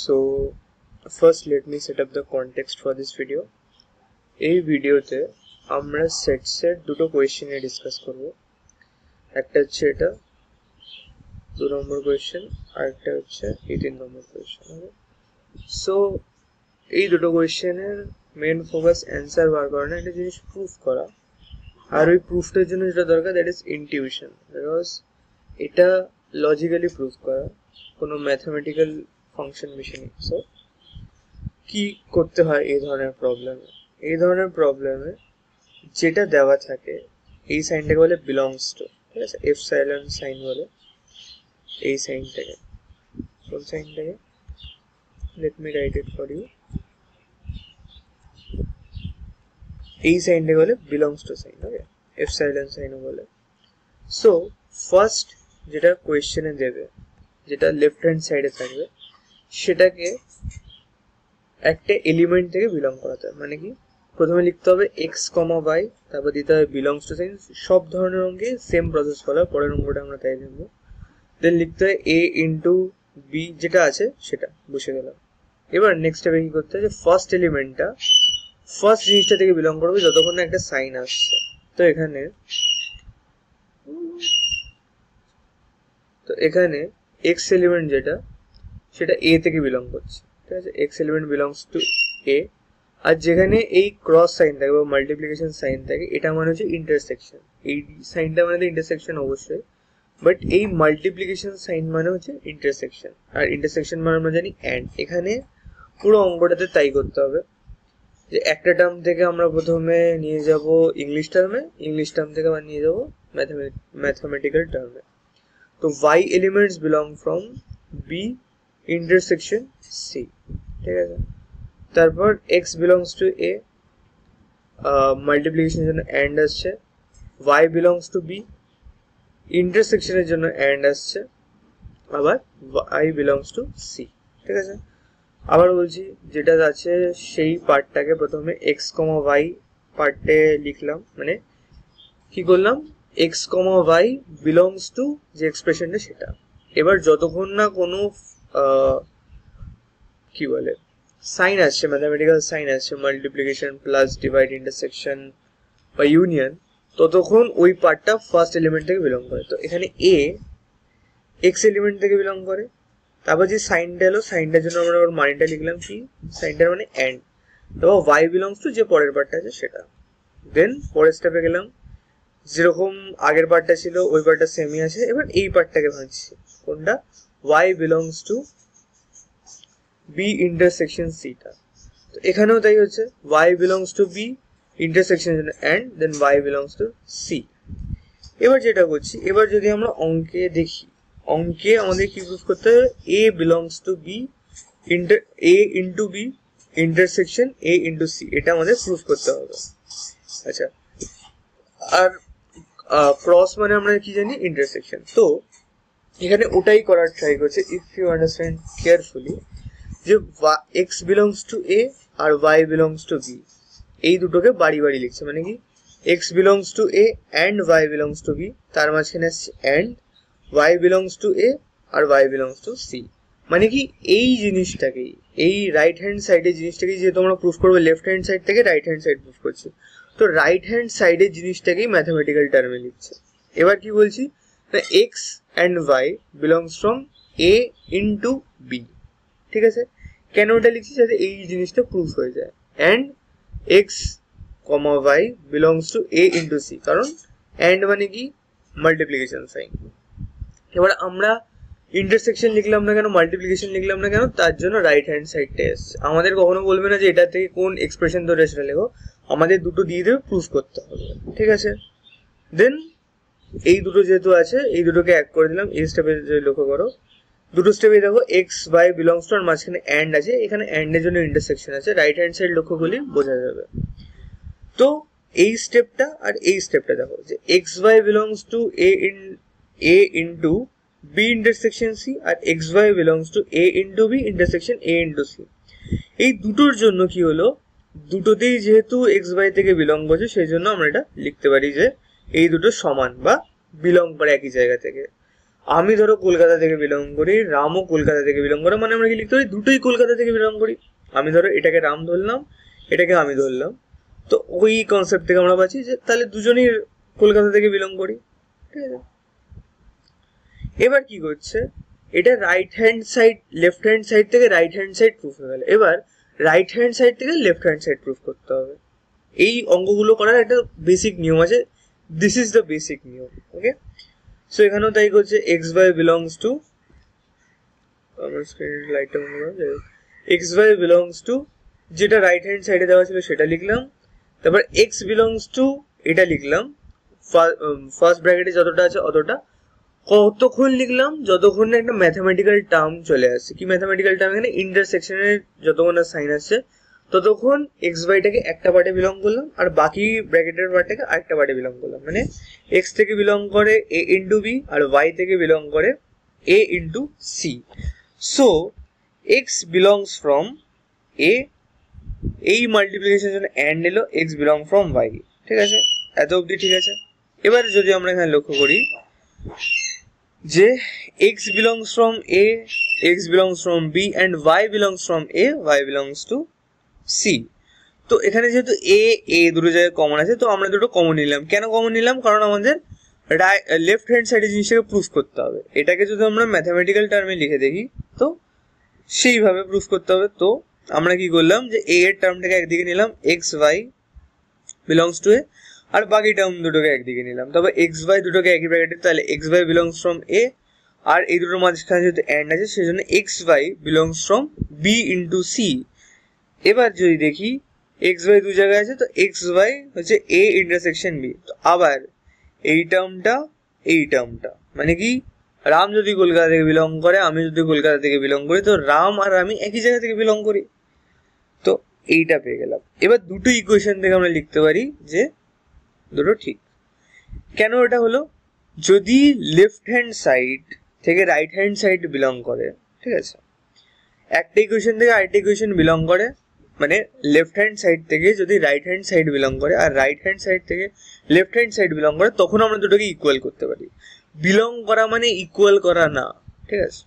So first let me set up the context for this video. এই ভিডিওতে আমরা সেটসের দুটো কোয়েশ্চেন ডিসকাস করব। একটা হচ্ছে এটা 2 নম্বর কোয়েশ্চেন আর একটা হচ্ছে 18 নম্বর কোয়েশ্চেন। সো এই দুটো কোয়েশ্চেনের মেন ফোকাস অ্যান্সার বার করা না, একটা জিনিস প্রুফ করা। আর ওই প্রুফটার জন্য যেটা দরকার দ্যাট ইজ ইনটিউশন, বিকজ এটা লজিক্যালি প্রুফ করা, কোনো ম্যাথমেটিক্যাল ফাংশন বেশি নেই। সো কি করতে হয় এই ধরনের প্রবলেমে যেটা দেওয়া থাকে এই সাইনটাকে বলে বিলংস টু, ঠিক আছে, এপসাইলন সাইন বলে এই সাইনটাকে। কোন সাইনটাকে? Let me write it for you. এই সাইনটাকে বলে belongs to sign, okay, epsilon সাইনও বলে। সো ফার্স্ট যেটা কোয়েশ্চেনে দেবে, যেটা লেফট হ্যান্ড সাইডে থাকবে, সেটাকে একটা এলিমেন্ট থেকে বিলং করাতে হবে। মানে কি, প্রথমে লিখতে হবে এক্স কমা ওয়াই, তারপর দিতে হবে বিলংস টু সাইন। সব ধরনের অঙ্কে সেম প্রসেস ফলো হয়, পরের অঙ্কটা আমরা তাই দেখবো। দেন লিখতে হয় এ ইন্টু বি, যেটা আছে সেটা বসে গেলাম। এবার নেক্সট স্টেপে কি করতে হয়, যে ফার্স্ট এলিমেন্টটা ফার্স্ট জিনিসটা থেকে বিলং করবে যতক্ষণ না একটা সাইন আসছে। তো এখানে এক্স এলিমেন্ট যেটা, সেটা এ থেকে বিলং করছে, ঠিক আছে, এক্স এলিমেন্ট বিলংস টু এ। আর যেখানে এই ক্রস সাইন থাকে বা মাল্টিপ্লিকেশন সাইন থাকে, এটা মানে হচ্ছে ইন্টারসেকশন। এই সাইনটা মানে ইন্টারসেকশন অবশ্যই, বাট এই মাল্টিপ্লিকেশন সাইন মানে হচ্ছে ইন্টারসেকশন। আর ইন্টারসেকশন মানে আমরা জানি অ্যান্ড। এখানে পুরো অঙ্কটাতে তাই করতে হবে, যে একটা টার্ম থেকে আমরা প্রথমে নিয়ে যাব ইংলিশ টার্ম থেকে আবার নিয়ে যাব ম্যাথমেটিক্যাল টার্মে। তো y elements belong from B intersection C, ঠিক আছে। তারপর x belongs to A, মাল্টিপ্লিকেশনের জন্য and আসছে, y belongs to B, ইন্টারসেকশনের জন্য and আসছে, আবার y belongs to C, ঠিক আছে। আবার বলছি, যেটা আছে সেই পার্টটাকে প্রথমে x, y পার্টে লিখলাম, মানে কি করলাম, x, y belongs to যে এক্সপ্রেশনটা সেটা। এবার যতক্ষণ না কোনো কি বলে সাইন আসছে, ম্যাথমেটিক্যাল সাইন আসছে, মাল্টিপ্লিকেশন প্লাস ডিভাইড ইন্টারসেকশন বা ইউনিয়ন, ততক্ষণ ওই পার্টটা ফার্স্ট এলিমেন্ট থেকে বিলং করে। তো এখানে এ এক্স এলিমেন্ট থেকে বিলং করে। তারপর যে সাইনটা এলো, সাইনটার জন্য আমরা ওর মানেটা লিখলাম কি, সাইনটার মানে অ্যান্ড। তারপর y বিলংস টু যে পরের পার্টটা আছে সেটা। দেন পরের স্টেপে গেলাম, যেরকম আগের পার্টটা ছিল ওই পার্টটা সেমই আছে। এবার এই পার্টটাকে ভাঙছি, কোনটা, y belongs to B intersection C টা। তো এখানেও তাই হচ্ছে, y belongs to B intersection and then y belongs to C। এবার যেটা করছি, এবার যদি আমরা অঙ্কে দেখি, অঙ্কে আমাদের কি প্রুফ করতে হবে, A belongs to B A into B intersection A into C, এটা আমাদের প্রুফ করতে হবে। আচ্ছা, আর ক্রস মানে আমরা কি জানি, ইন্টারসেকশন। তো এখানে ওটাই করার ট্রাই করছে, ইফ ইউ আন্ডারস্ট্যান্ড কেয়ারফুলি, যে x বিলংস টু a আর y বিলংস টু b, এই দুটোকে বাড়ি বাড়ি লিখছে। মানে কি, x belongs to a and y belongs to b, তার মাঝখানে আসছে and, y belongs to a আর y বিলংস টু c। মানে কি, এই জিনিসটাকেই, এই রাইট হ্যান্ড সাইডের জিনিসটাকেই যেহেতু আমরা প্রুফ করবো লেফট হ্যান্ড সাইড থেকে, রাইট হ্যান্ড সাইড প্রুফ করছি, তো রাইট হ্যান্ড সাইডের জিনিসটাকেই ম্যাথমেটিক্যাল টার্মে লিখছে। এবার কি বলছি, x and y belongs from a into b, ঠিক আছে। কেন ওটা লিখছি, যাতে এই জিনিসটা প্রুফ হয়ে যায়। And x comma y belongs to a into c, কারণ অ্যান্ড মানে কি, মাল্টিপ্লিকেশন সাইন। এবার আমরা ইন্টারসেকশন লিখলাম না কেন, মাল্টিপ্লিকেশন লিখলাম না কেন, তার জন্য রাইট হ্যান্ড সাইডটা এসছে। আমাদের কখনো বলবে না যে এটা থেকে কোন এক্সপ্রেশন ধরে সেটা লেখো, আমাদের দুটো দিয়ে দেবে, প্রুফ করতে হবে, ঠিক আছে। দেন এই দুটো যেহেতু আছে, এই দুটোকে এক করে দিলাম। এই স্টেপে যদি লক্ষ্য করো, দুটো স্টেপে দেখো এক্স ওয়াই বিলংস টু, আর মাঝখানে অ্যান্ড আছে, এখানে অ্যান্ড এর জন্য ইন্টারসেকশন আছে, রাইট হ্যান্ড সাইড লক্ষ্য করলে বোঝা যাবে। তো এই স্টেপটা আর এই স্টেপটা দেখো, যে x y belongs to a into b intersection c, আর x y belongs to a into b intersection a into c. এই দুটোর জন্য কি হলো, দুটোতেই যেহেতু এক্স ওয়াই থেকে বিলং করছে, সেই জন্য আমরা এটা লিখতে পারি যে এই দুটো সমান বা বিলং করে একই জায়গা থেকে। আমি ধরো কলকাতা থেকে বিলং করি, রামও কলকাতা থেকে বিলং করে, মানে আমরা কি লিখতে পারি দুটোই কলকাতা থেকে বিলং করি। আমি ধরো এটাকে রাম ধরলাম, এটাকে আমি ধরলাম, তো ওই কনসেপ্ট থেকে আমরা পাচ্ছি যে তাহলে দুজনই কলকাতা থেকে বিলং করি, ঠিক আছে। এবার কি করছে, এটা right hand side left hand side থেকে রাইট হ্যান্ড সাইড প্রুফ হয়ে গেল। এবার রাইট হ্যান্ড সাইড থেকে লেফট হ্যান্ড সাইড প্রুফ করতে হবে। এই অঙ্কগুলো করার একটা বেসিক নিয়ম আছে, দিস ইজ দ্য বেসিক নিয়ম, ওকে। সো এখানেও তাই করছে, এক্স ওয়াই বিলংস টু, আমার স্ক্রিনের লাইটটা বন্ধ করা যায়, এক্স ওয়াই বিলংস টু, যেটা রাইট হ্যান্ড সাইডে দেওয়া ছিল সেটা লিখলাম, তারপর এক্স বিলংস টু এটা লিখলাম, ফার্স্ট ব্র্যাকেটে যতটা আছে অতটা, কতক্ষণ লিখলাম যতক্ষণ না একটা ম্যাথামেটিক্যাল টার্ম চলে আসছে। কি ম্যাথামেটিক্যাল টার্ম, এখানে ইন্টারসেকশনের যতক্ষণ না সাইন আসছে ততক্ষণ এক্স ওয়াইটাকে একটা পার্টে বিলং করলাম আর বাকি ব্র্যাকেটের পার্টটাকে আরেকটা পার্টে বিলং করলাম। মানে এক্স থেকে বিলং করে এ ইন্টু বি আর ওয়াই থেকে বিলং করে A into C. So x belongs from A, এই মাল্টিপ্লিকেশনের জন্য অ্যান্ড এলো, এক্স বিলং ফ্রম ওয়াই, ঠিক আছে, এত অবধি ঠিক আছে। এবার যদি আমরা এখানে লক্ষ্য করি যে x belongs from a, x belongs from b and y belongs from a, y belongs to c. তো এখানে যেহেতু এ দুটো জায়গায় কমন আছে, তো আমরা দুটো কমন নিলাম। কেন কমন নিলাম, কারণ আমাদের লেফট হ্যান্ড সাইডে জিনিসটাকে প্রুফ করতে হবে। এটাকে যদি আমরা ম্যাথামেটিক্যাল টার্মে লিখে দেখি তো সেইভাবে প্রুফ করতে হবে। তো আমরা কি করলাম যে এ এর টার্মটাকে একদিকে নিলাম, এক্স ওয়াই বিলংস টু এ, আর বাকি টার্ম দুটোকে একদিকে নিলাম, তবে এক্স ওয়াই দুটোকে একই ব্র্যাকেটে, তাহলে x y belongs from A, আর এই দুটোর মাঝখানে যেহেতু অ্যান্ড আছে সেই জন্য x y belongs from B into C. এবার যদি দেখি এক্স ওয়াই দু জায়গায় আছে, তো এক্স ওয়াই হচ্ছে এ ইন্টারসেকশন বি, তো আবার এই টার্মটা মানে কি, রাম যদি কলকাতা থেকে বিলং করে, আমি যদি কলকাতা থেকে বিলং করি, তো রাম আর আমি একই জায়গা থেকে বিলং করি, তো এইটা পেয়ে গেলাম। এবার দুটো ইকুয়েশন থেকে আমরা লিখতে পারি যে দুটো ঠিক। কেন এটা হলো, যদি লেফট হ্যান্ড সাইড থেকে রাইট হ্যান্ড সাইড বিলং করে, ঠিক আছে, একটা ইকুয়েশন থেকে আরেকটা ইকুয়েশন বিলং করে, মানে লেফট হ্যান্ড সাইড থেকে যদি রাইট হ্যান্ড সাইড বিলং করে আর রাইট হ্যান্ড সাইড থেকে লেফট হ্যান্ড সাইড বিলং করে, তখন আমরা দুটোকে ইকুয়াল করতে পারি। বিলং করা মানে ইকুয়াল করা না, ঠিক আছে।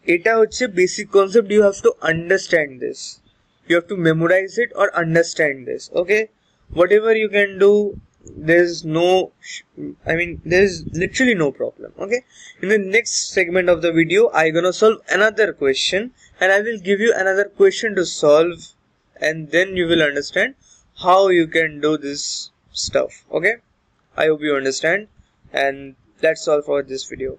এটা হচ্ছে basic concept, you have to understand this, you have to memorise it or understand this, okay. Whatever you can do, there's no, I mean there's literally no problem, okay. In the next segment of the video I'm gonna solve another question and I will give you another question to solve, and then you will understand how you can do this stuff, okay. I hope you understand, and that's all for this video.